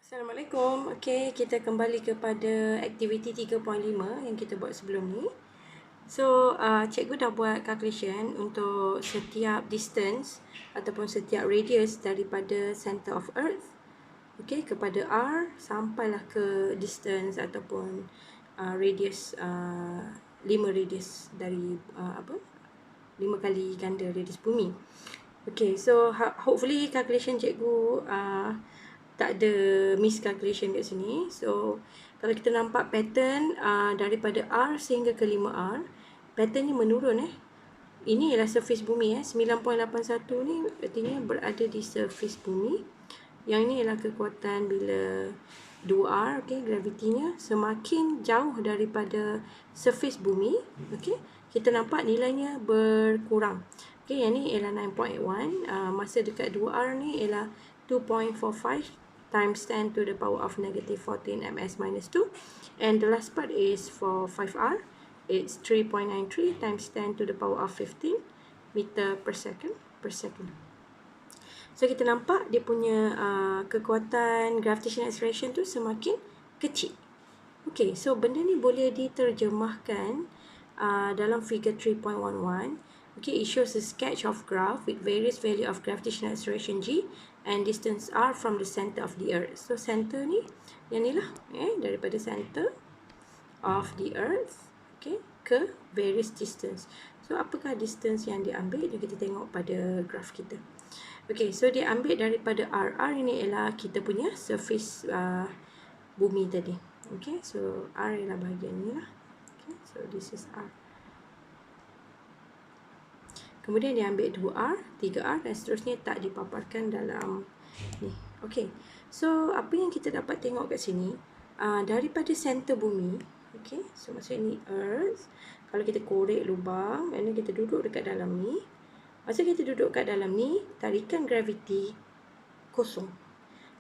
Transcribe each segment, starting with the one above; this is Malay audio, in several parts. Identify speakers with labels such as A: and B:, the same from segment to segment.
A: Assalamualaikum. Okey, kita kembali kepada aktiviti 3.5 yang kita buat sebelum ni. So, cikgu dah buat calculation untuk setiap distance ataupun setiap radius daripada center of earth, okey, kepada R sampailah ke distance ataupun radius 5 radius dari 5 kali ganda radius bumi. Okay, so hopefully calculation cikgu tak ada miscalculation kat sini. So, kalau kita nampak pattern daripada R sehingga ke 5R, pattern ni menurun Ini ialah surface bumi 9.81 ni artinya berada di surface bumi. Yang ni ialah kekuatan bila 2R, okey, gravitinya semakin jauh daripada surface bumi, okey, kita nampak nilainya berkurang. Okey, yang ni ialah 9.81, masa dekat 2R ni ialah 2.45 times 10 to the power of negative 14 ms minus 2, and the last part is for 5R, it's 3.93 times 10 to the power of 15 meter per second. So kita nampak dia punya kekuatan gravitational acceleration tu semakin kecil. Okay, so benda ni boleh diterjemahkan dalam figure 3.11. Okay, it shows a sketch of graph with various value of gravitational acceleration g and distance r from the center of the earth. So center ni, yang ni lah, daripada center of the earth, okay, ke various distance. So apakah distance yang diambil? Jadi kita tengok pada graph kita. Okay, so dia ambil daripada R. R ini ialah kita punya surface bumi tadi. Okay, so R ialah bahagian ni lah. Okay, so this is R. Kemudian dia ambil 2R, 3R dan seterusnya tak dipaparkan dalam ni. Okay, so apa yang kita dapat tengok kat sini, daripada center bumi, okay, so maksudnya ni Earth, kalau kita korek lubang, dan kita duduk dekat dalam ni, masa kita duduk kat dalam ni, tarikan graviti kosong.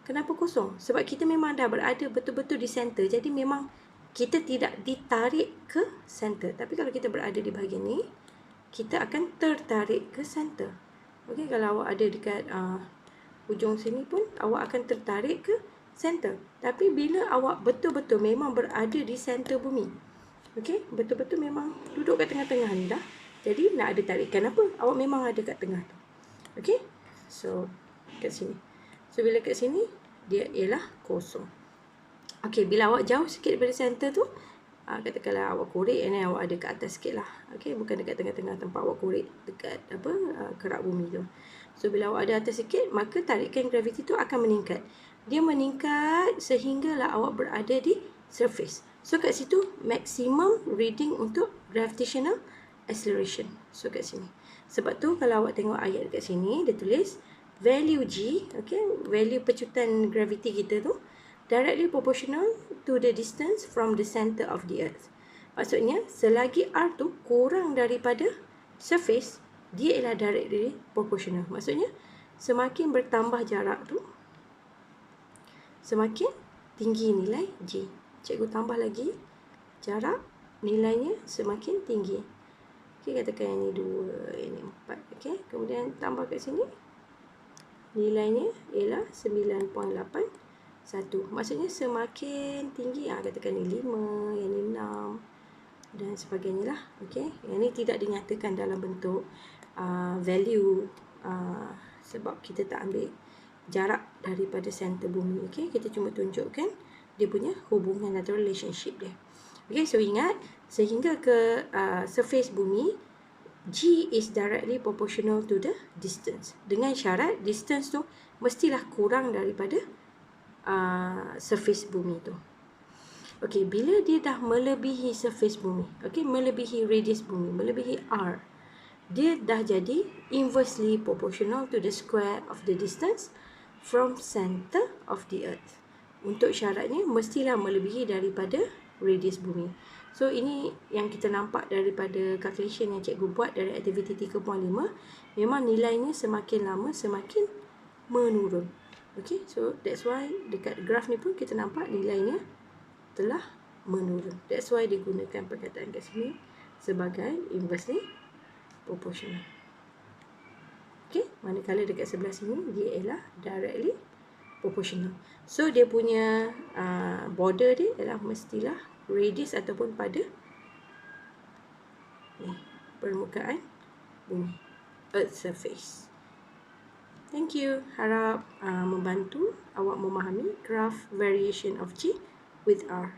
A: Kenapa kosong? Sebab kita memang dah berada betul-betul di center. Jadi memang kita tidak ditarik ke center. Tapi kalau kita berada di bahagian ni, kita akan tertarik ke center. Okey, kalau awak ada dekat hujung sini pun, awak akan tertarik ke center. Tapi bila awak betul-betul memang berada di center bumi, okey, betul-betul memang duduk kat tengah-tengah ni dah. Jadi nak ada tarikan apa? Awak memang ada kat tengah tu. Okey? So, kat sini. So, bila kat sini, dia ialah kosong. Okey, bila awak jauh sikit daripada center tu, katakanlah awak korek dan awak ada kat atas sikit lah. Okey, bukan dekat tengah-tengah tempat awak korek, dekat kerak bumi tu. So, bila awak ada atas sikit, maka tarikan graviti tu akan meningkat. Dia meningkat sehinggalah awak berada di surface. So, kat situ maximum reading untuk gravitational acceleration. So kat sini. Sebab tu kalau awak tengok ayat kat sini, dia tulis value G, okay, value pecutan graviti kita tu directly proportional to the distance from the center of the earth. Maksudnya selagi R tu kurang daripada surface, dia ialah directly proportional. Maksudnya semakin bertambah jarak tu, semakin tinggi nilai G. Cikgu tambah lagi jarak, nilainya semakin tinggi. Okay, katakan yang ni 2, yang ni 4. Okay, kemudian tambah kat sini, nilainya ialah 9.81. Maksudnya semakin tinggi, katakan ni 5, yang ni 6 dan sebagainya lah. Okay, yang ni tidak dinyatakan dalam bentuk value sebab kita tak ambil jarak daripada center bumi. Okay, kita cuma tunjukkan dia punya hubungan atau relationship dia. Okay, so ingat, sehingga ke surface bumi, G is directly proportional to the distance. Dengan syarat, distance tu mestilah kurang daripada surface bumi tu. Okay, bila dia dah melebihi surface bumi, okay, melebihi radius bumi, melebihi R, dia dah jadi inversely proportional to the square of the distance from center of the earth. Untuk syaratnya, mestilah melebihi daripada radius bumi. So, ini yang kita nampak daripada calculation yang cikgu buat dari aktiviti 3.5. Memang nilainya semakin lama semakin menurun. Okay, so that's why dekat graf ni pun kita nampak nilainya telah menurun. That's why digunakan perkataan kat sini sebagai inversely proportional. Okay, manakala dekat sebelah sini dia ialah directly proportional. proportional. So dia punya border dia adalah mestilah radius ataupun pada permukaan bumi, earth surface. Thank you. Harap membantu awak memahami graph variation of G with R.